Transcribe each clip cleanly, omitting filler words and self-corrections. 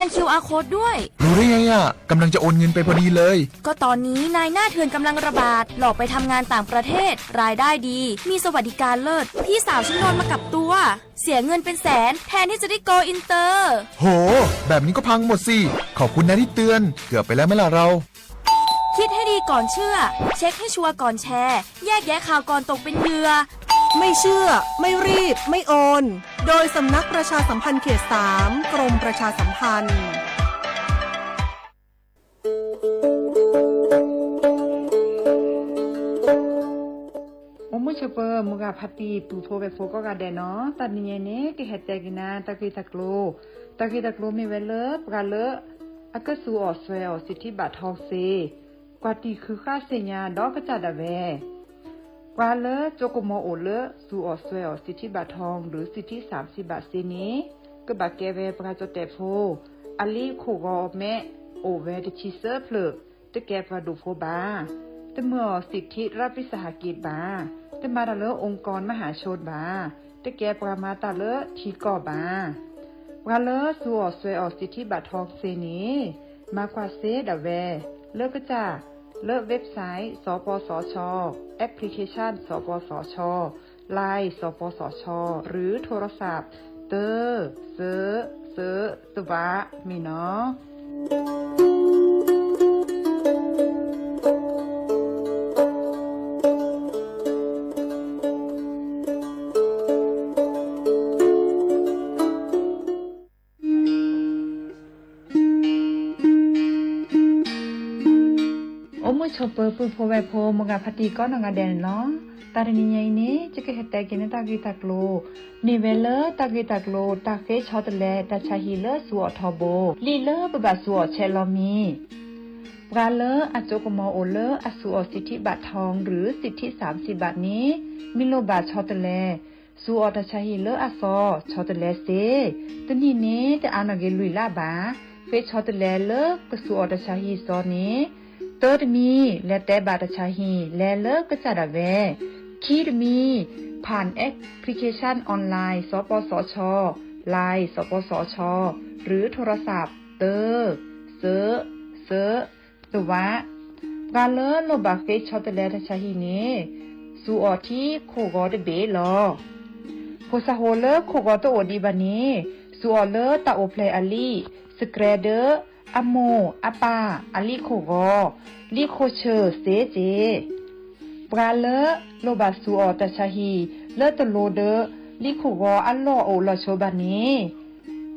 QR code ด้วยรู้ได้ไงอ่ะกำลังจะโอนเงินไปพอดีเลยก็ตอนนี้นายหน้าเถื่อนกำลังระบาดหลอกไปทำงานต่างประเทศรายได้ดีมีสวัสดิการเลิศพี่สาวฉันโดนมากับตัวเสียเงินเป็นแสนแทนที่จะได้โกอินเตอร์โหแบบนี้ก็พังหมดสิขอบคุณนะที่เตือนเกือบไปแล้วไหมล่ะเราคิดให้ดีก่อนเชื่อเช็คให้ชัวร์ก่อนแชร์แยกแยะข่าวก่อนตกเป็นเหยื่อไม่เชื่อไม่รีบไม่โอนโดยสำนักประชาสัมพันธ์เขต 3 กรมประชาสัมพันธ์มุชเปอร์มุกาพัตีปูโฟเวโฟก็กาเดเนาะตัดนี้เนี่ยกิเหตแตกินาตะกีตะกโลมีเวลปกาเลอะก็สูออสเวลสิทธิบัตรทองเซกว่าตีคือค่าเสียดอกกระจัดอะเวกว่าเลโจโกโมโอเลสูออสเวลสิทธิบัตรทองหรือสิทธิ30 บาทเซนี้ก็บาเกเวปกาโจเตโฟอลีโคกอแมโอเวดิชิเซอร์เพลตะแกปราดูโฟบาแต่เมื่อสิทธิรัฐวิสาหกิจบาแต่มาตะเลอองค์กรมหาชนบาแต่แกปรามาตะเลอทีก่อบาปราเลอสัวสวยออกสิทธิบัตรทองเซนี้มากว่าเซดะแวเลิกก็จะเลิกเว็บไซต์สปสชแอปพลิเคชันสปสชไลน์สปสชหรือโทรศัพท์เตอเซตวะมีเนาะชอปเปอร์ปูโพเวโพมงาพัตีก็นางาเดนเนาะตาเรนิยัยนี้จะเกิดแต่กินตากีตากโลนิเวลตากีตากโลตาเฟชอตเลตาชาฮิเลสัวทอโบลีเลบะบาสัวเชลอมีปราเลอโจกมอโอเลอสัวสิทธิบัตรทองหรือสิทธิ30 บาทนี้มิโลบาชอตเลสัวตาชาฮิเลอซอชอตเลเซตนีนี้จะอานาเกลุยลาบาเฟชอตเลเลกสัวตาชาฮิซอนี้เติร์ดมีและแต่บาตชาฮีและเลิกก็จะดาเวคีดมีผ่านแอปพลิเคชันออนไลน์สปสชไลน์สปสชหรือโทรศัพท์เตอร์เซตัวะกาเลโลบาเฟชอตเลตชาฮีนี้สูออที่โคกอดเบลอโคซาโฮเลโคกอตโอดีบานีสูออเลตาโอเพลอลีสเกรเดออะโมอะปาอะลิโคโกลิโคเชอเซเจปราเลโลบาสูออตชาฮีเลตโลเดลิโคโกอัลโลโอลโชบานี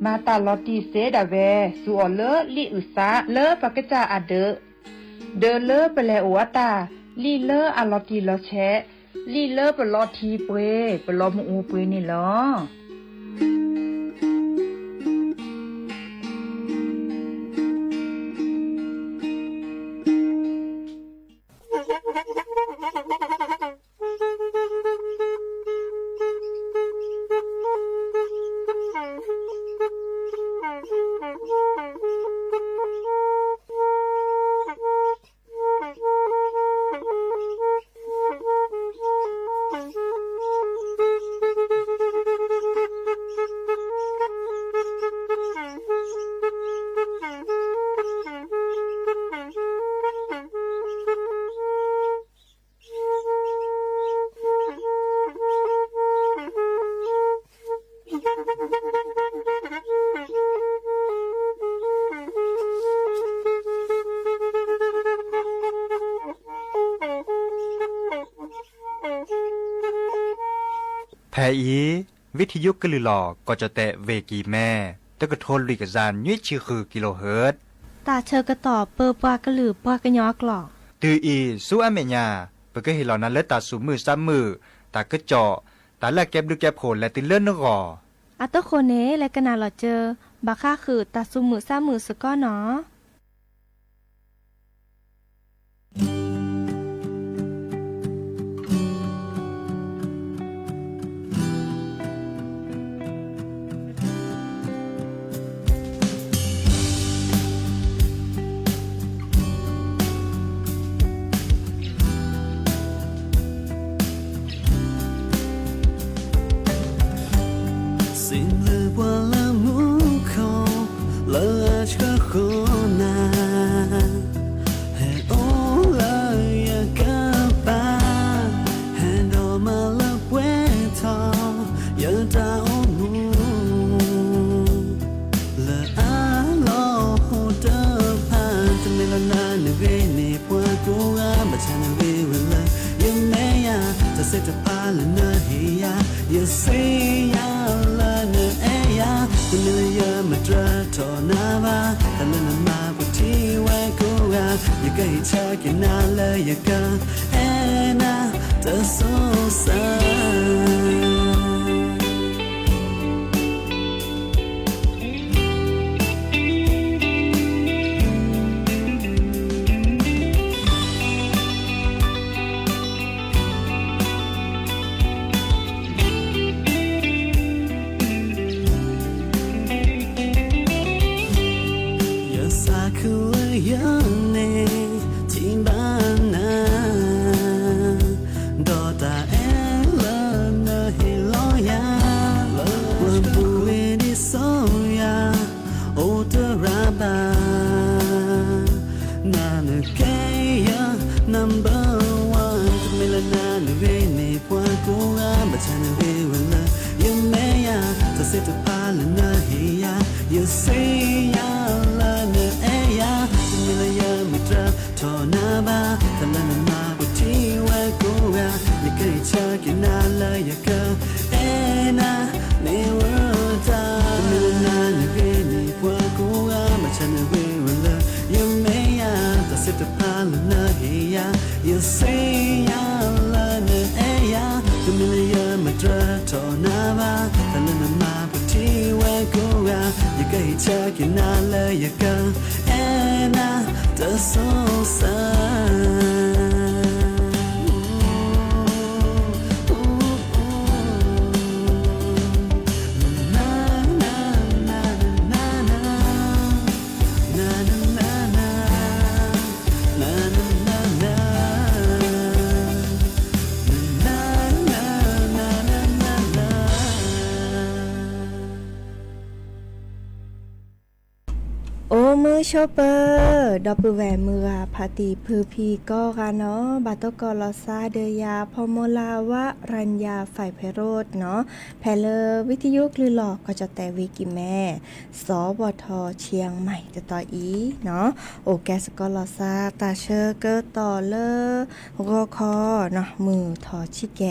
มาตาลอติเซดาเวสูออเลลิอุซาเลปากจาอะเดเลเปเลโออะตาลิเลอะลอติลอแชลิเลเปลอทีเปเปลอมอูเปนี่ลอแพอีวิทยุกลือหลอกก็จะแตะเวกีแม่ตะกะโทนลิกจานยุ้ยชื่อคือกิโลเฮิรตซ์ตาเชอกระต่อเปอปากระหลือปากระยอกหลอกตืออีสู้อเมญาเปก็เห็นเหล่านั้นและตาสูมือซ้ำมือตากระเจาะตาแลกแก็บดูแก็บโผลและติเลื่อนนกออัตโคเนและกนาหลอเจอบาค่าคือตาซุมือซ้ำมือสก้อเนาะสิ่งลือว่าละมุขเขาเลย khona he ola ya kapa he no mala pueto ya ta onu la alo hoda pa tamela na ne ne pwa ko ga ma chan ne wala ye me ya ta se ta pa la na he ya ye say ya la na e ya tamela ya ma tra to na ba tamela ma pu ti wa ko ga ye ga cha ke na la ye ga e na ta so sa You say ya la na e ya mila ya mitra to na ba ta la na ma bu ti wa ko ga ye kai cha ki na la ya ka e na ne wa ta mila na ne ge ni kwa ko ga ma cha na we wa la ye me ya ta se ta pa la na he ya you say ya la na e ya mila ya mitra to na ba ta la na ma bu ti wa ko ga ye kai cha ki na la ya ka e na ta so saโอ้มือโชเปอร์ดอปเปอร์แวมือพาติพือพีก็กันเนาะบาตกอลอซาเดียพอมลาวะรัญญาฝ่ายไพโรจน์เนาะแพลวิทยุคลือหลอกก็จะแต่วิกิแม่สวทเชียงใหม่จะต่ออีเนาะโอแกสกอลอซาตาเชอร์เกอต่อเลรอคอเนาะมือทอชิแก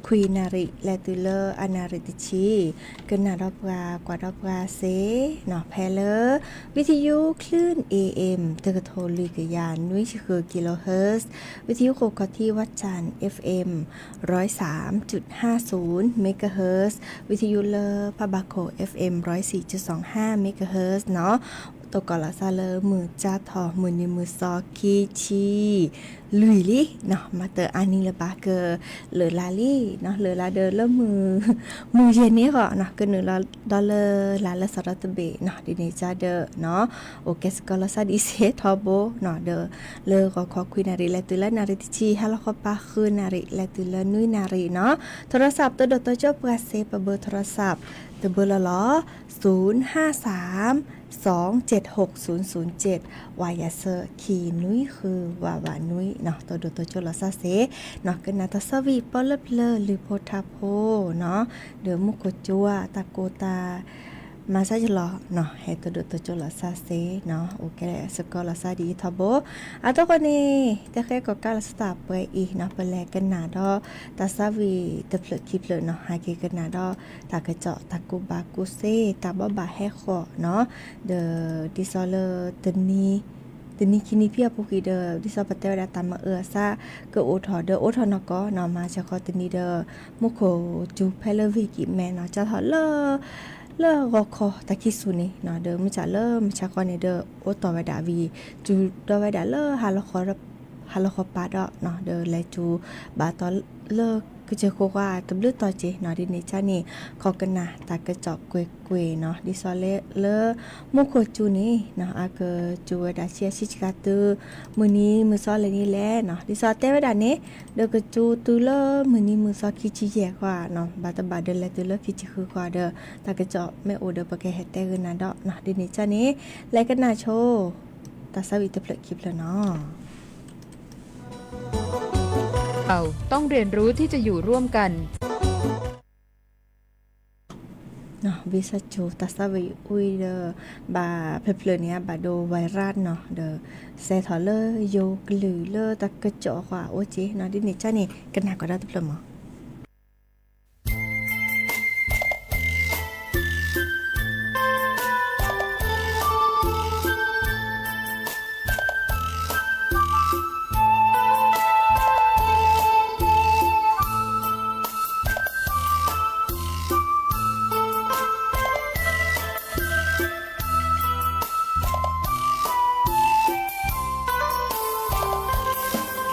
ควีนาริและตุเลอนาริติชีกนาดอกากว่าดอกาเซเนาะแพลวิทยุคลื่น AM เตอร์โทลิกยานนุ้ยคือกิโลเฮิรตซ์วิทยุโคกที่วัดจันทร์ FM 103.50 เมกะเฮิรตซ์วิทยุเลอพะบาโค FM 104.25 เมกะเฮิรตซ์เนาะตัวกอลาซาเลอมือจ้าทอมือในมือซอคีชีลุยลิเนาะมาเตออานิละบาเกอเลอลาลีเนาะเลอลาเดอเลมือเย็นนี้ก็เนาะก็เนลาดอลเลอลาเลสระตเบเนาะดิเนจาเดอเนาะโอเคสกอลาซาดิเซทอโบเนาะเดอเลอก็ขอคุยนาริและตุลานาริติชีฮัลโลคอปาคือนาริและตุลานุยนาริเนาะโทรศัพท์ตัวดจบกาเซปเบอร์โทรศัพท์ตัวเบอร์ละ053 276-007 วายาเซอร์คีนุ้ยคือวาวานุ้ยเนาะตัวดูตัวโจลาซาเซเนาะกันนาตาสวีปอลเพลหรือโพธาโพเนาะเดือมุกจัวตาโกตามาซาจลอเนาะให้ตัวดูตัวโจลาซาเซเนาะโอเคสกอลาซาดีทอโบอะตัวคนนี้แต่แค่ก็การสตาร์เปอีเนาะเปแลกันนาดอตาสวีตะเพลคิเพลเนาะหาเกกันนาดอตากระเจาะตากูบากูเซตาบบาแฮคอเนาะเดอดิซอเลตนี่คินีเพียปุกีเดอดิซอปเตอร์ดาตามาซาเกโอทอเดอโอทอนก็เนาะมาชะคอตนีเดอมุโคจูเพลวิกิแมเนาะจะทอเลรอคอตะคิสุนี่เนาะเดอมิจะมิชะคอนี่เดอโอตอไวดาวีจูดอไวดาฮาลอคอปาดเนาะเดอแลจูบาตอ คือเจอโคว่าตบลือต่อเจเนาะดินี่จ้านี่ขอกันนะตากระจอกกวยๆเนาะดิซอเลมุโคจูนี่เนาะอาเกจูเวดาเชียชิชกาตือมื้อนี้มื้อซอเลยนี่แหละเนาะดิซอเตเวดานี่เดกจูตือเลมื้อนี้มื้อซอคิจิแยกว่าเนาะบาตบาเดลตือเลคิจิคือว่าเดตากระจอกแม่โอเดปะแกเฮ็ดแต่กึนนะดอกเนาะดินี่จ้านี่ไลกันนะโชตาสวิตเพลคลิปแล้วเนาะเราต้องเรียนรู้ที่จะอยู่ร่วมกัน เนาะวิสัจูตัสวิอุยเดบาเพลเนี้ยบาโดไวรัสเนาะเดเซทอเลโยกลือเลตะกะจอว่าโอเจเนาะดินี่จ้านี่กันนาก็ได้ตุพลมอ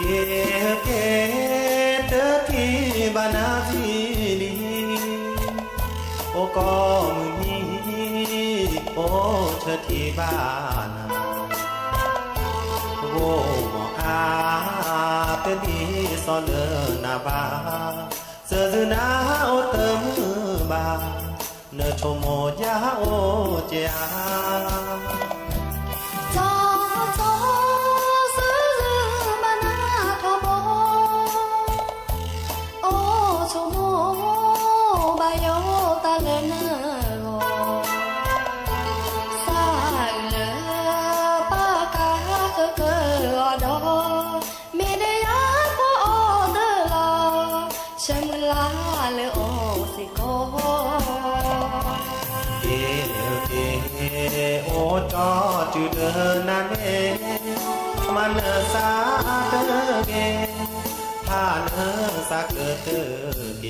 เกเกเตที่บานาจีนีโอกอมือนี้โอเชที่บ้านโวอาเป็นดีสอนเลนาบาเจอนาโอเตมือบาเนชโมยาโอเจียโอจอจุดนันเอมันสาเตเกผ่านสักเตเก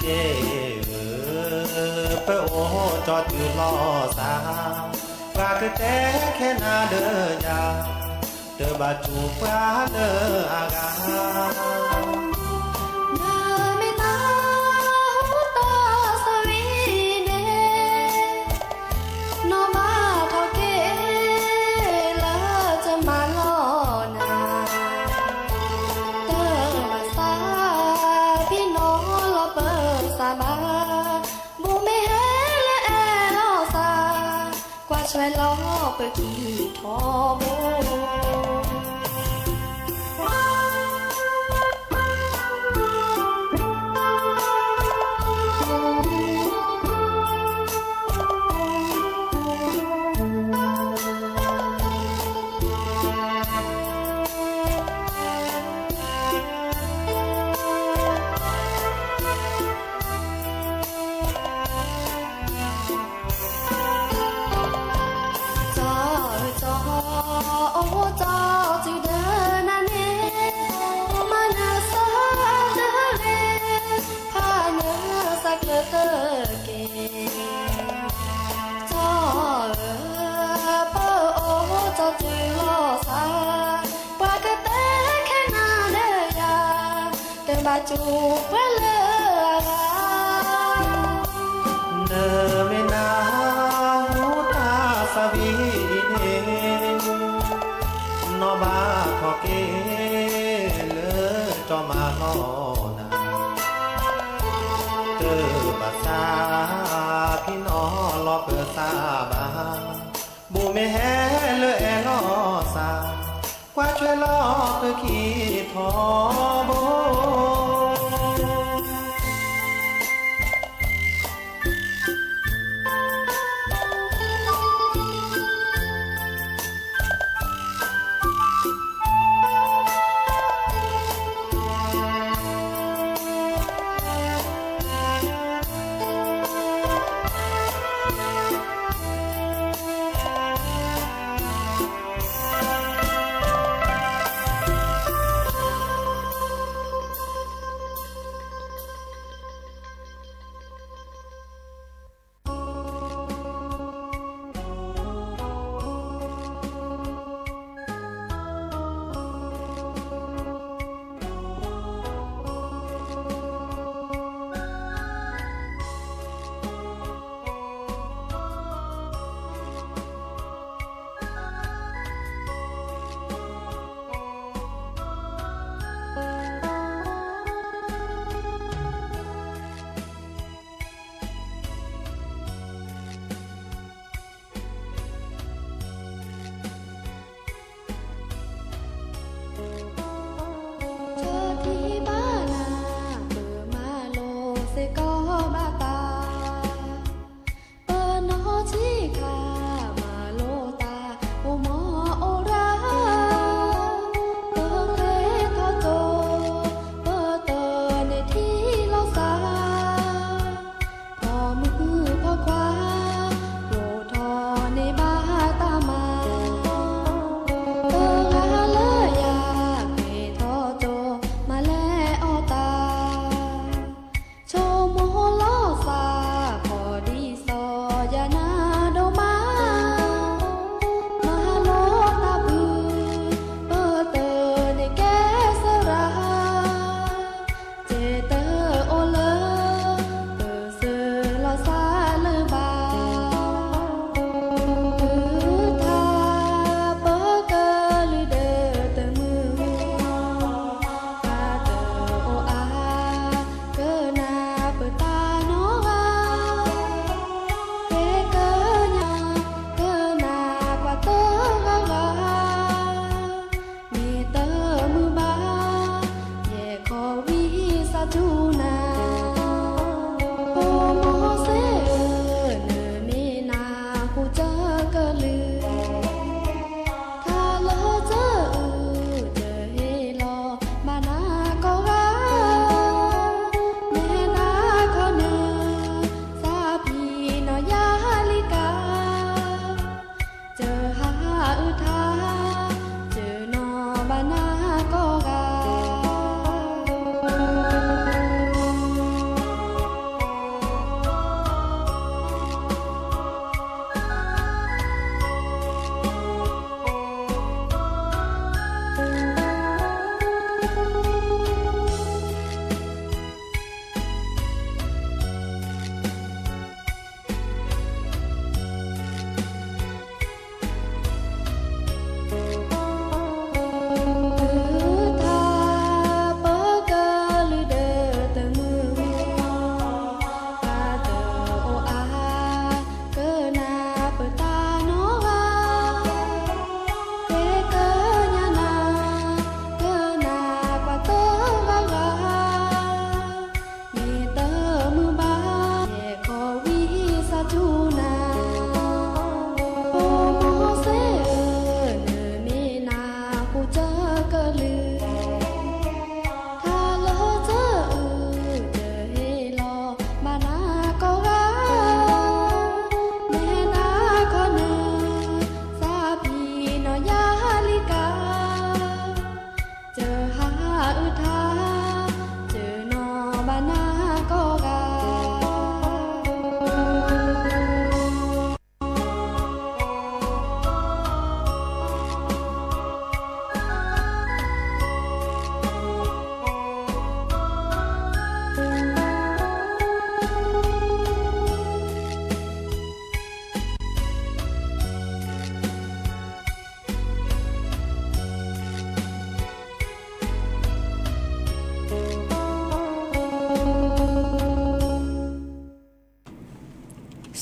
เย่เปโอจอจุดลอสาปากแต่แค่นาเดยาเดบาจูปาเดอากาช่วยล้อเปิดกี่ทอโบจูเปลเนเมนาหูตาสวีเนนอบาทอเกเลจอมาลอนาเตอบาซาพี่น้อลอเปิดซาบาบูเมแฮเลเอลอซากว่าช่วยลอเพื่อขี้ทอโบ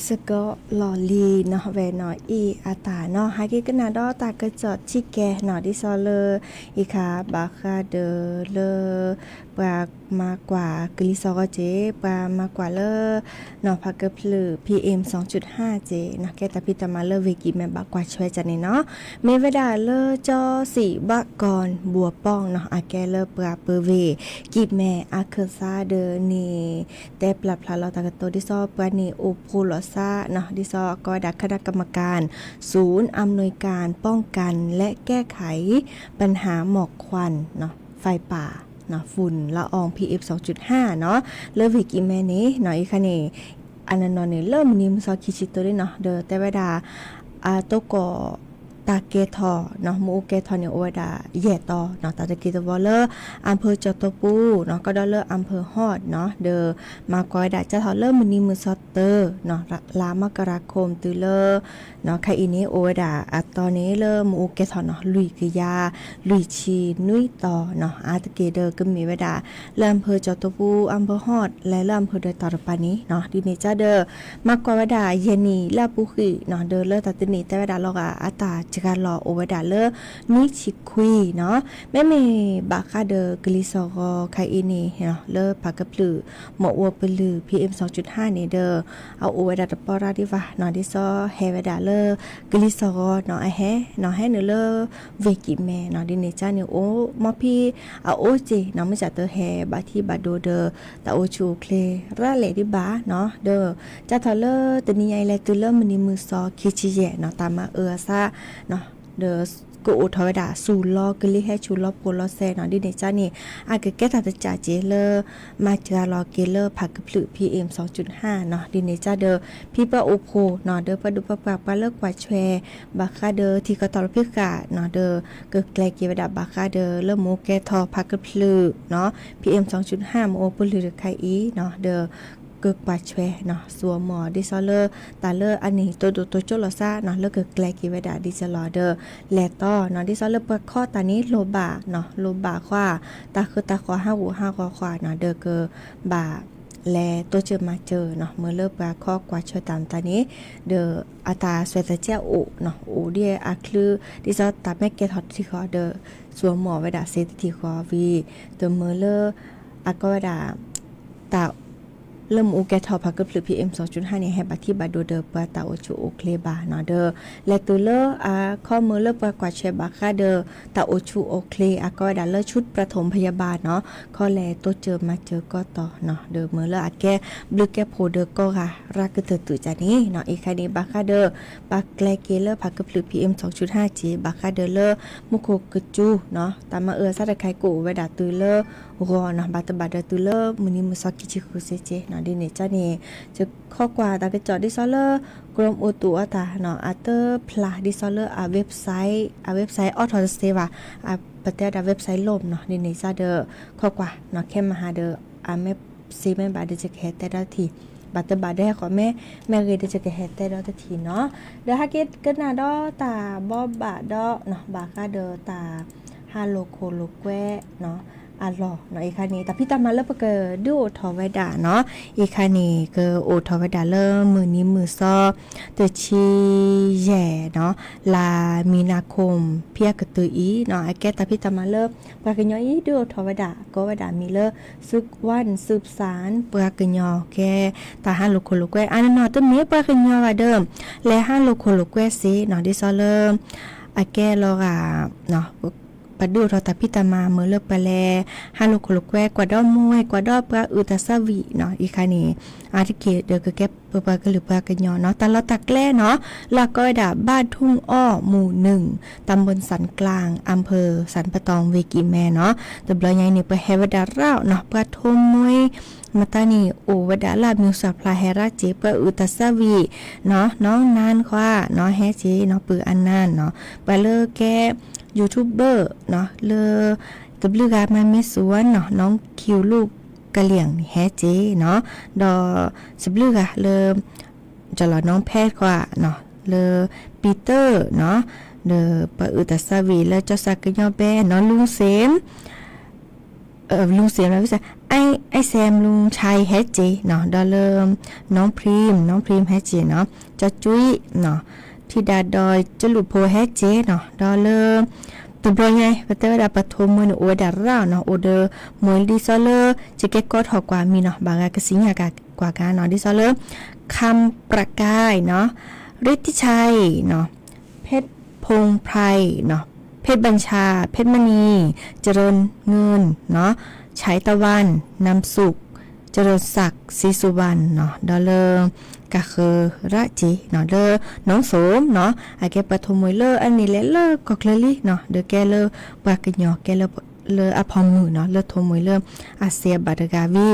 สกอลอลีเนาะเวเนาะอีอาตาเนาะฮากิกนาดอตากระจอดชิแกเนาะดิซอเลอีคาบาคาเดเลปามากกว่ากลิซอเจปามากกว่าเลเนาะพักกะพลือ PM 2.5 เจเนาะแกตาพิตามาเลวิกิแม่บากกว่าช่วยจันนี่เนาะเมเวดาเลจอ4บักกอนบัวป้องเนาะอาแกเลปราเปเวกิแม่อาเคซาเดนีแต่ปลับพลาเราตากะโตดิซอปานีโอพูลอซาเนาะดิซอก็ดักคณะกรรมการศูนย์อำนวยการป้องกันและแก้ไขปัญหาหมอกควันเนาะไฟป่าเนาะฝุ่นละออง PM 2.5 เนาะเลวิกิแม่นี้เนาะอีคะนี่อันนั้นเนาะเริ่มนิมซอคิชิโตริเนาะเดอแต่เวลาโตโกตาเกทอเนาะมูเกทอเนี่ยโอวดาแย่ต่อเนาะตาตะกีตะวอลเลอร์อำเภอจอตปูเนาะก็ดอลเลอร์อำเภอฮอดเนาะเดอมากอยดาจะทอเลอร์มือนี้มือซอตเตอร์เนาะลามกราคมตุเลอร์เนาะใครอีนี้โอวดาตอนนี้เลอมูเกทอเนาะลุยกยาลุยชีนุยต่อเนาะตะเกเดอก็มีเวดาเริ่มอำเภอจอตปูอำเภอฮอดและเริ่มอำเภอโดยต่อปานี้เนาะดีเนจ้าเดอมากอยเวดาเยนีลาปุขีเนาะเดอเลอตัดนี้แต่เวดาลอกอาตาจักรลอโอวดาเลอนิชิคุยเนาะแม่เมบาคาเดอกลิซอรอไคอีนีเนาะเลอผักกะพลือหมออัวปลือ PM 2.5 นี่เดอเอาโอวดาตะปอราดิวะเนาะดิซอเฮวดาเลอกลิซอรอเนาะไอแฮเนาะแฮเนเลอเวกิแมเนาะดิเนจาเนี่ยโอมอพี่เอาโอเจเนาะไม่จัดเตอแฮบาที่บาโดเดอตาโอชูเคลราเลดิบาเนาะเดอจะทอเลอตะนีไอแลตุเลอมันนี่มือซอคิชิเยเนาะตามมาซาเนาะเดอกูอุทวดาสูลอกลิให้ชูลอโปลอเซเนาะดิเนจานี่อาเกแกตาตะจาเจเลอมาจาลอเกเลอผักกะพลือ PM 2.5 เนาะดิเนจาเดอพี่ปะโอโพเนาะเดอปะดุปะปะปะเลิกกว่าแชบาคาเดอที่กตอพิกาเนาะเดอเกแกลเกวดาบาคาเดอเลอโมแกทอผักกะพลือเนาะ PM 2.5 โมโอปลือไคอีเนาะเดอเกิดปาชเวเนาะสัวหมอดิซอเลอร์ตาเลอร์อันนี้ตัวโจลอซาเนาะเลิกเกิดแกลกิเวดาดิซลอเดอร์แลต่อเนาะดิซอเลอร์เปิดข้อตานี้โลบาเนาะโลบาขวาตาคือตาขวา5หู5ขวาขวาเนาะเดอเกอบาแลตัวเจอมาเจอเนาะเมื่อเลิกปลาข้อกว่าช่วยตามตานี้เดออาตาสเวตเจ้าโอเนาะโอเดียอาคลือดิซอตาแม่เกทอดที่คอเดอสัวหมอเวดาเซตที่คอวีตัวเมื่อเลิกอาก็เวดาตาเริ่มโอแกทอพักกับหรือ PM 2.5 เนี่ยให้บัตที่บาโดเดอปะตาโอชูโอเคบาเนาะเดอและตัวเลอข้อมือเลปะกว่าเชบาคาเดอตาโอชูโอเคก็ดาเลชุดประถมพยาบาลเนาะข้อแลตัวเจอมาเจอก็ต่อเนาะเดอมือเลแกบลูแกโพเดอก็ค่ะรากเตตุจานี้เนาะอีกคันนี้บาคาเดอปากแกลเกเลพักกับหรือ PM 2.5 จีบาคาเดอเลมุโคกจูเนาะตามมาซาตะไคโกเวดาตัวเลรอเนาะบาตบาเดอตัวเลมื้อนี้มือซอกกิจิคุเซเจเนาะดิเนจานี่จะข้อกว่าตากระจอดิซอเลอร์กรมอุตุตาเนาะอัตเตอร์พลาดิซอเลอร์เว็บไซต์ออทอสเตว่าประเทศเว็บไซต์ล่มเนาะดิเนจาเดอข้อกว่าเนาะแค่มาหาเดอแม่ซีแม่บาเดจะแค่แต่ละทีบัตรบาได้ขอแม่เรดจะแก่แฮตแต่ดอตทีเนาะเดอฮักเกตก็นาดอตาบอบาดอเนาะบาคาเดอตาฮาโลโคโลแควเนาะอัลลอเนาะอีคานี้แต่พี่ตามาเลิกเกอดูโอทอไวดาเนาะอีคานี้เกอโอทอไวดาเริ่มมือนี้มือซอเตชีแย่เนาะลามีนาคมเพียกตืออีเนาะไอแกตาพี่ตามาเลิกปากญออีดูโอทอไวดาก็ไวดามีเลิกซึกวันสืบสารปากญอแกตาฮันโลโคโลแควอันนั้นเนาะตัวนี้ปากญอว่าเดิมและฮันโลโคโลแควซิเนาะดิซอเริ่มไอแกลอกาเนาะปดูเราตาพิตามาเมื่อเลิกไปแลฮาโลโคโลแควกว่าดอมวยกว่าดอปลาอุตสาวีเนาะอีคานี่อาทิเกตเดอก็แก็บปลากระหรือปลากระยอเนาะแต่เราตักแล่เนาะแล้วก็ดาบ้านทุ่งอ้อหมู่1ตำบลสันกลางอำเภอสันปะตองเวกิแมเนาะตบลอยใหญ่นี่ไปเฮวดาเราเนาะปลาทมมวยมาตานี่โอวดาลามิวสัพลาเฮราเจปะอุตสาวีเนาะน้องนานคว้าเนาะแฮเจเนาะปืออันนานเนาะไปเลอแกยูทูบเบอร์เนาะเลอตบลือกามาเมสวนเนาะน้องคิวลูกกะเหลี่ยงแฮเจเนาะดอสบลือกะเลอจะหลอน้องแพทย์กว่าเนาะเลอปีเตอร์เนาะเดอปะอุตสาวีเลอเจ้าสักกะยอแบเนาะลุงเสม ลุงเสียมแล้วพี่ไอแซมลุงชัยแฮจเจเนาะดอลเลอร์น้องพรีมแฮจเจเนาะจะจุ้ยเนาะที่ดาดอยจะลุโพแฮจเจเนาะดอลเลอร์ตุบรอยไงปะเตอร์ดาปะทมมือโอดาร่าเนาะโอเดอร์มวยดิซอเลอร์จะแกก็ถอกว่ามีเนาะบางกะสิงหากว่าการเนาะดิซอเลอร์คำประกายเนาะฤทธิชัยเนาะเพชรพงไพรเนาะเพชรบัญชาเพชรมณีเจริญเงินเนาะฉายตะวันนำสุขเจริญศักดิ์ศรีสุวรรณเนาะดอลเลอร์กะคือระจีเนาะเดอน้องโสมเนาะไอแกปฐมมวยเลออันนี้แหละเลอกอกเลลี่เนาะเดอแกเลอปากะหยอแกเลออพอมมือเนาะเลอทมมวยเลออาเซียบัตกาวี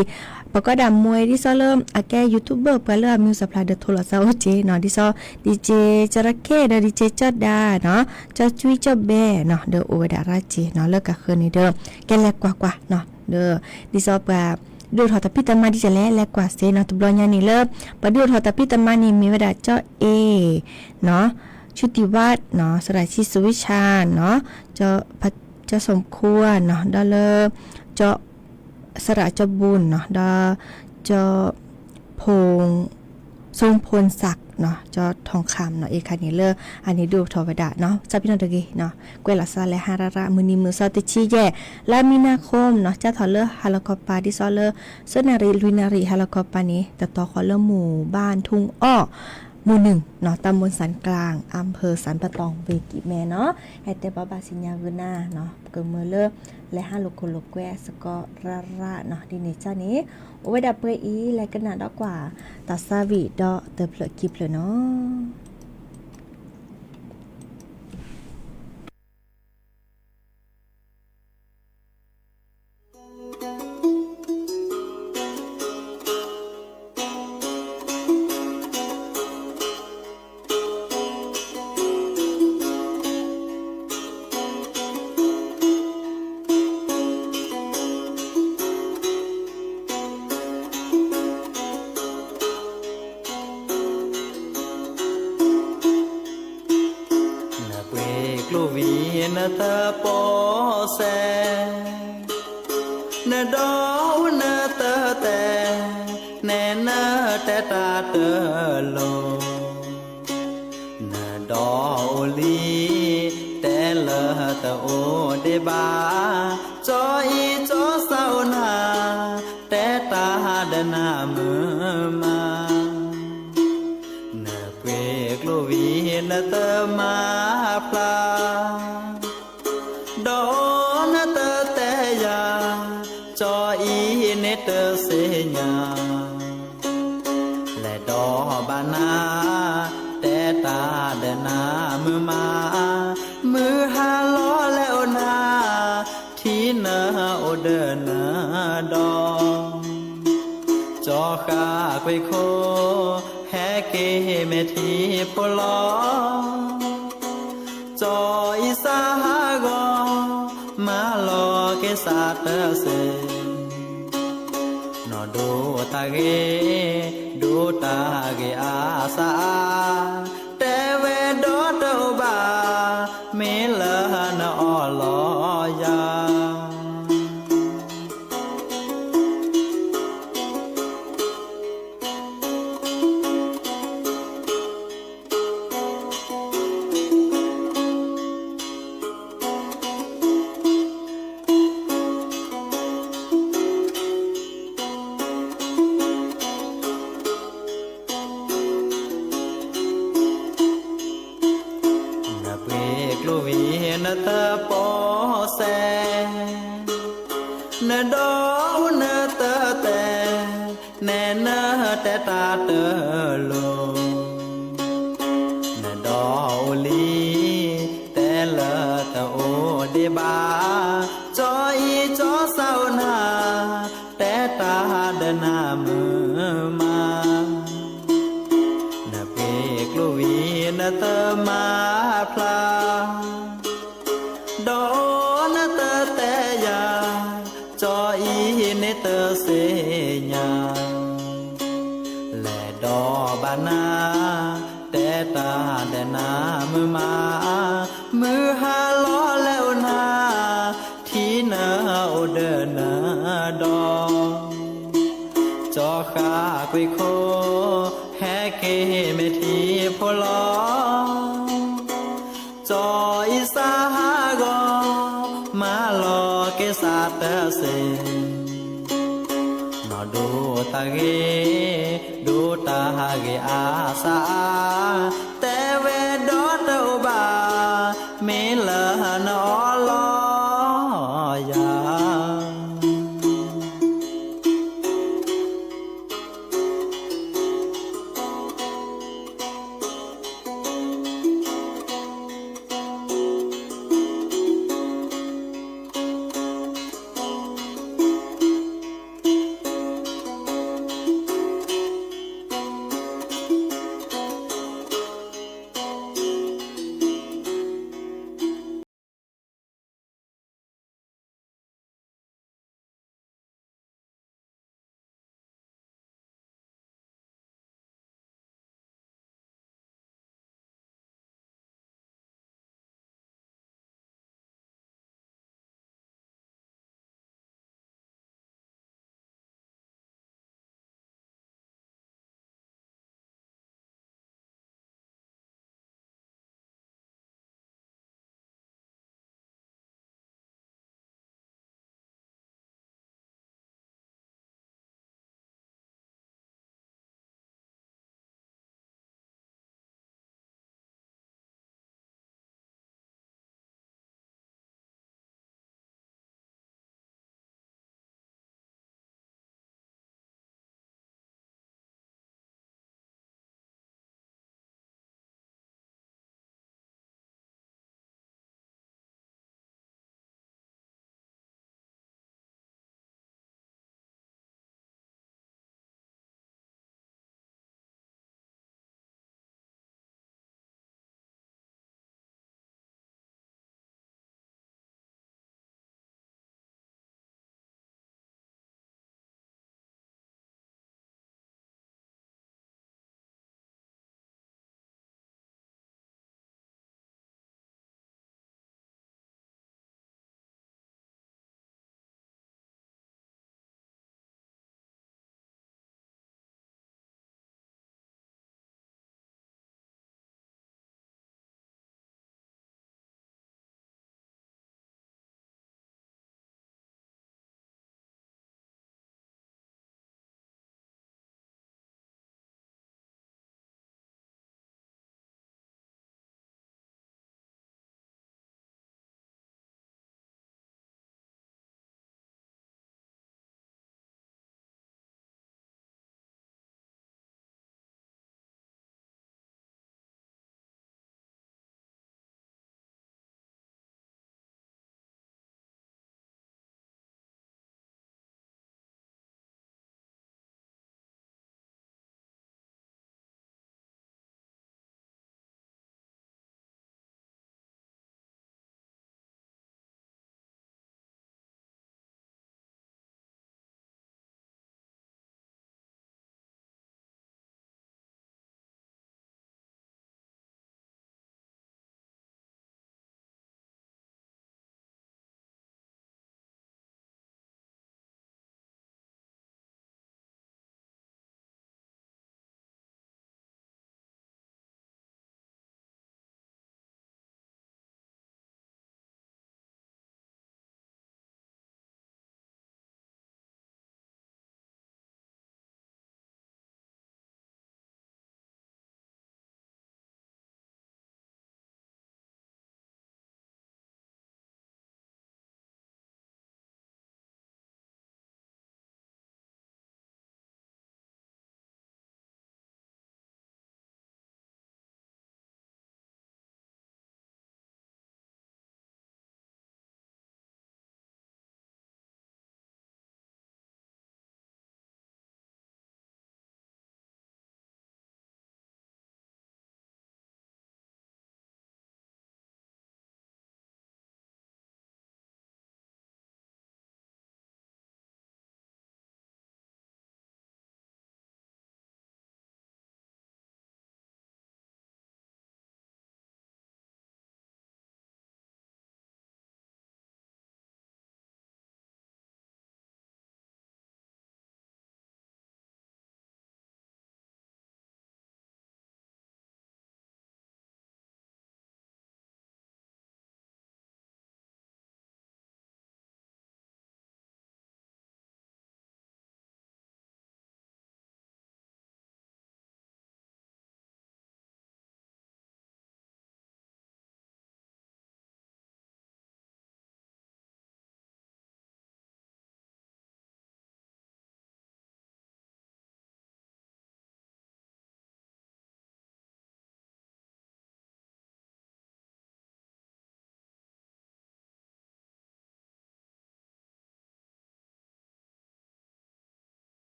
ปก็ดำมวยที่ซอเริ่มอาแกยูทูบเบอร์เปเลอมิวสัพพลายเดอโทรศัพท์เจเนาะที่ซอดีเจจระเข้เดอดีเจจอดดาเนาะจอจุ้ยจอแบเนาะเดอโอดาราเจเนาะเลิกกะคืนนี้เดอแกแลกกว่าเนาะเดอดิซอปาดูทอตพิตมาดิจะแลกกว่าเซเนาะตุบลอยานี่เลิกปะดูทอตพิตมานี่มีเวลาเจ้าเอเนาะชุติวัฒน์เนาะสระชิสุวิชาเนาะเจ้าสมควรเนาะดอเลอเจ้าสระเจ้าบุญเนาะดอเจ้าพงทรงพลศักดิ์เนาะเจ้าทองคำเนาะเอคานี่เลออันนี้ดูทอวดาเนาะจับพี่น้องตะกี้เนาะกวยละซาและฮาระมือนี้มือซอติชีแย่ลามีนาคมเนาะเจ้าทอเลอฮาลกอปาดิซอเลอเซนารีลุยนารีฮาลกอปานี้แต่ต่อขอเลอหมู่บ้านทุ่งอ้อหมู่1เนาะตำบลสันกลางอำเภอสันปะตองเวกิแม่เนาะให้แต่บาสิญญาวินาเนาะเกิดเมื่อเลอและห้าโลโกโลแกสกอระเนาะดิเนจ้านี้โอเวดาเปอีและกันนาดอกกว่าตาซาวิดอเตอเพลกิเพลเนาะna ta po se na do na ta te ne na te ta te lo na do li te la ta o de ba cho i cho sao na te ta da na ma na pe klo vi na ta ma pla đó na tơ te ya cho ý nét tơ se nhà lẽ đó ba na te ta de na mưa ha lo leo na thi na o de na đó cho kha quay khô hé kê mẹ thi po lo cho isa ha go ma lo ke sa ta se no do ta ge a sa te ve do do ba me la na o lo ya na ta po se na do na ta te ne na te ta te lo na do li te la ta o de ba cho i cho sao na te ta de na ma na pe klo vi na ta ma pla đó na tơ te ya cho ý nê tơ se nhà lẽ đó ba na te ta de na mưa ha lo leo na thi na o de na กุยโคแฮเกเมทีพอลอจออีสาหากอมาลอเกสาเตเซนอดูตาเกดูตาเกอาสาแต่เวดอตอบาเมลนอลอยา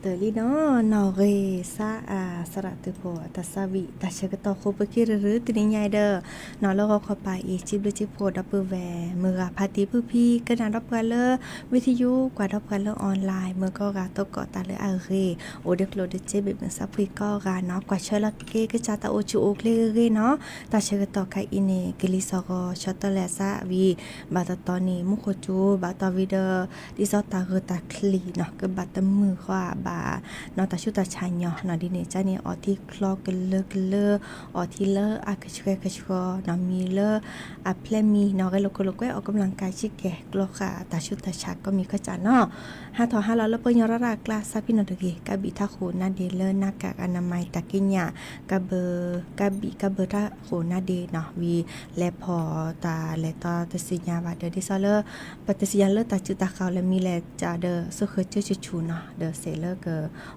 เตอลีเนาะนอเรซาสระตุโพตัสวิตาเชกตอโคปกิรรึตินิยายเดอนอแล้วก็เข้าไปอีจิบลิจิโพดับเบิลแวเมื่อพาติผู้พี่ก็นานรับกันเลวิทยุกว่ารับกันเลออนไลน์เมื่อก็กาตกเกาะตาเลอาเรโอเดกโลเดเจบิบซับฟิก็กาเนาะกว่าเชลเกก็จะตาโอจูโอเคเรเนาะตาเชกตอไคอินเนกลิซอกชอตเลซาวีบาตตอนีมุโคจูบาตวิเดดิซอตาเรตาคลีเนาะก็บาตมือว่าบานอตาชุตาชายเนาะนอดิเนจานี่ออที่คลอกันเลออที่เลอากชกนอมีเลอเพลมีนอก็โลโกออกกำลังกายชิแกกลอค่ะตาชุตาชาก็มีก็จาเนาะ5 500แล้วเปิ้นยอรากลาซาพี่นอตะกีกะบิทาโคนาเดเลหน้ากากอนามัยตะกิญญากะเบทาโคนาเดเนาะวีและพอตาและตอตสิญญาบาเดดิซอเลปฏิสิญญาเลตาจุตาเขาและมีแลจาเดสุเคเจชูเนาะเดเซเลเก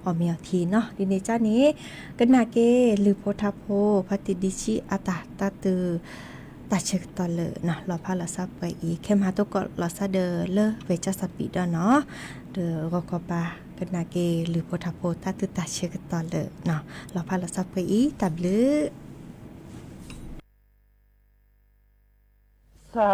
อมีอทีเนาะดิเนจานี้กันนาเกหรือโพทาโพพัติดิชิอาตาตาตือตาเชกตอเลนะรอพาลาซาไปอีเข้มหาตกลอซาเดเลเวจสัปปีดเนาะเดรอกปากันนาเกหรือโพทาโพตาตือตาเชกตอเลเนาะรอพาลาซาไปอีตับลือสา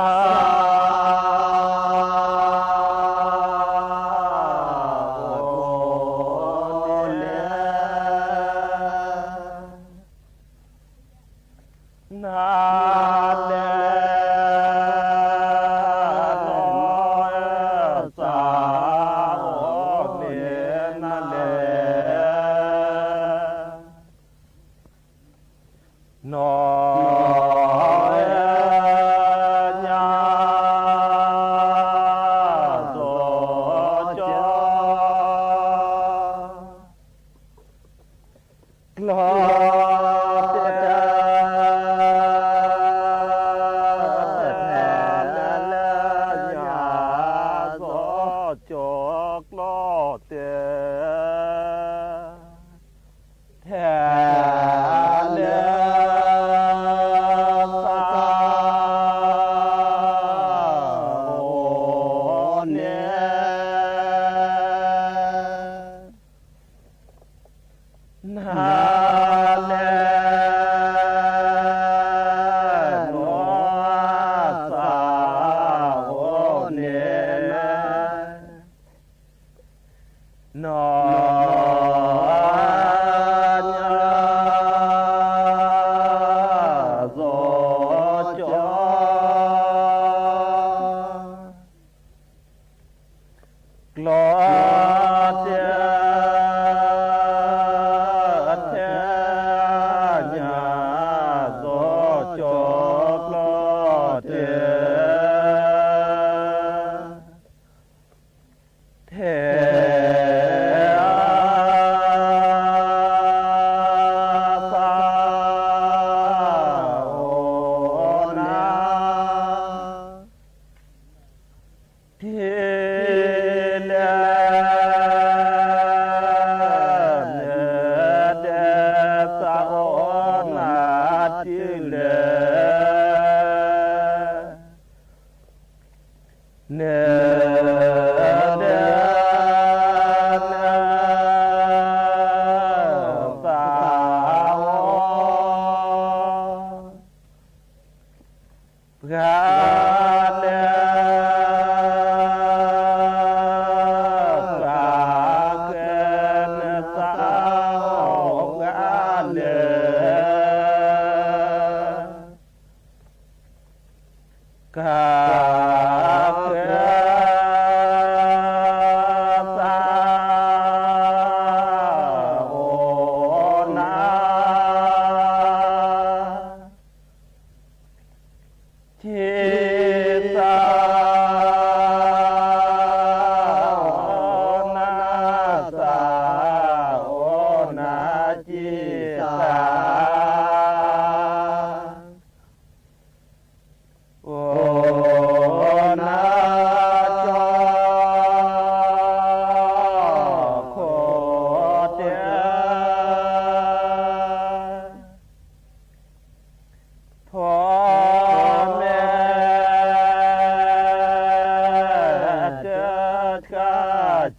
เน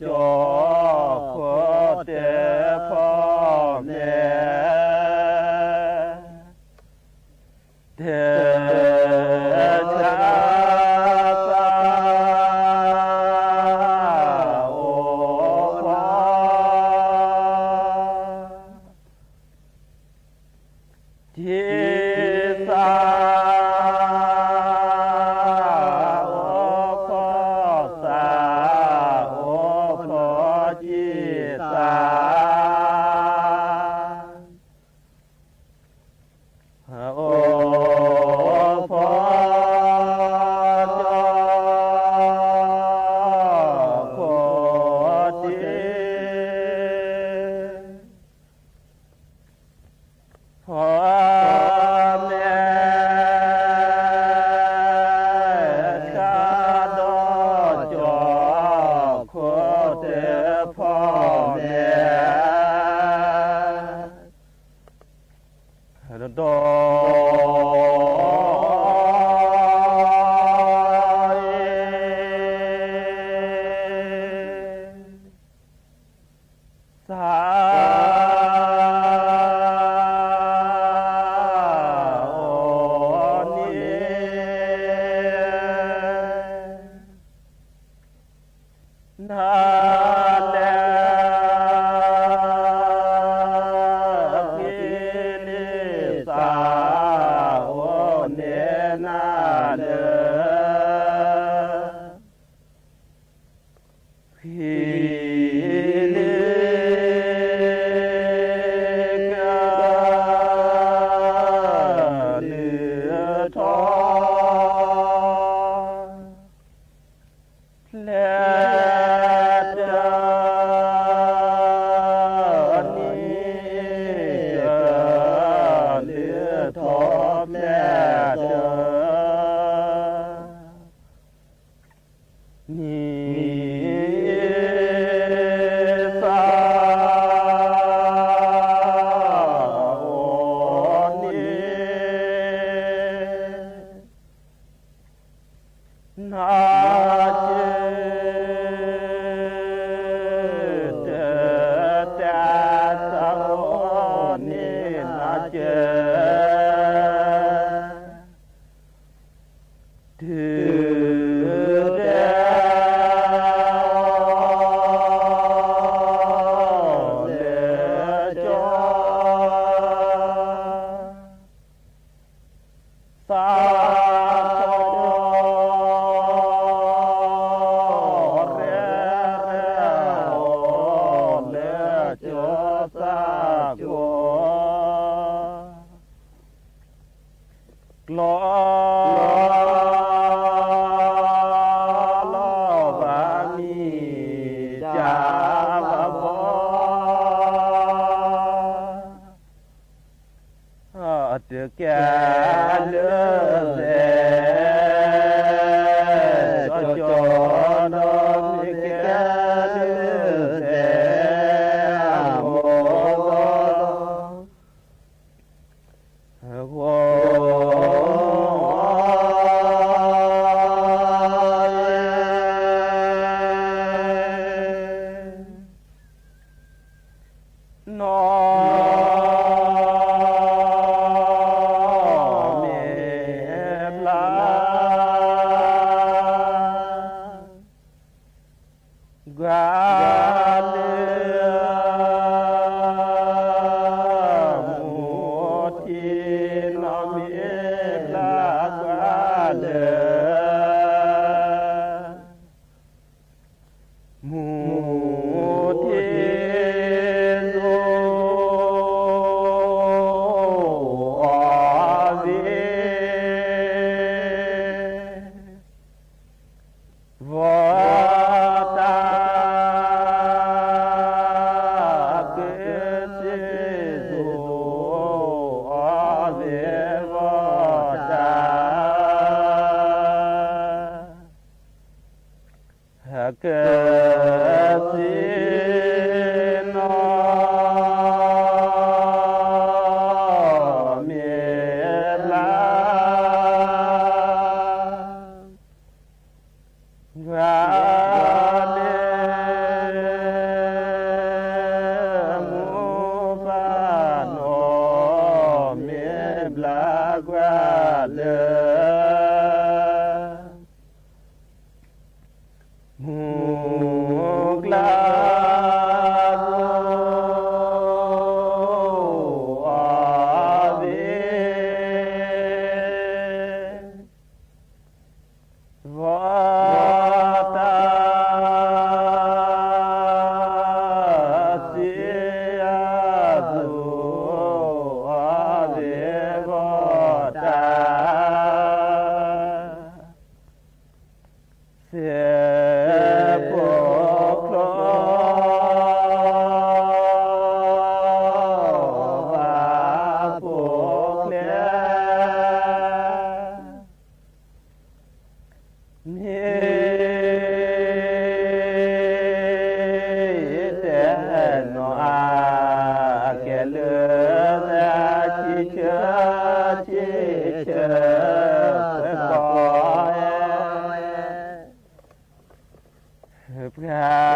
จอขอแต่พ่อแม่เทชาสาโอพอที่สาโอพอสาโอพอจีสาโอพอจอขอจีพ่อแม่ข้าดอจอขอแต่พ่อแม่ดอสาโอนีนาแลกินิสาโอเนนาเดพีลิกาเลือทองและเดนี้เลือทองแม่เดนี่สาโอนีนาเจเตตาสาโอนีนาเจถือเดเลจอสาเรโอเลจอสาโกกลอบามีจาวบเตแกเลือเสจอนมิแกเลือเสโมโวนอเมลากาเลือมูทีนอเมลากาเลือมูทีโซอาเววาตาเกสิโซอาเววาตาเกสิโนเมลากาเล พระ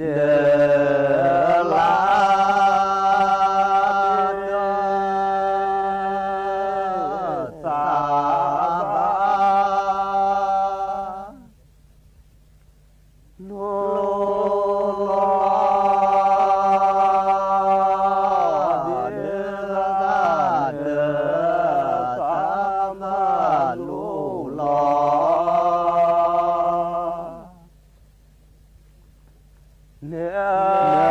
ดเนื้อ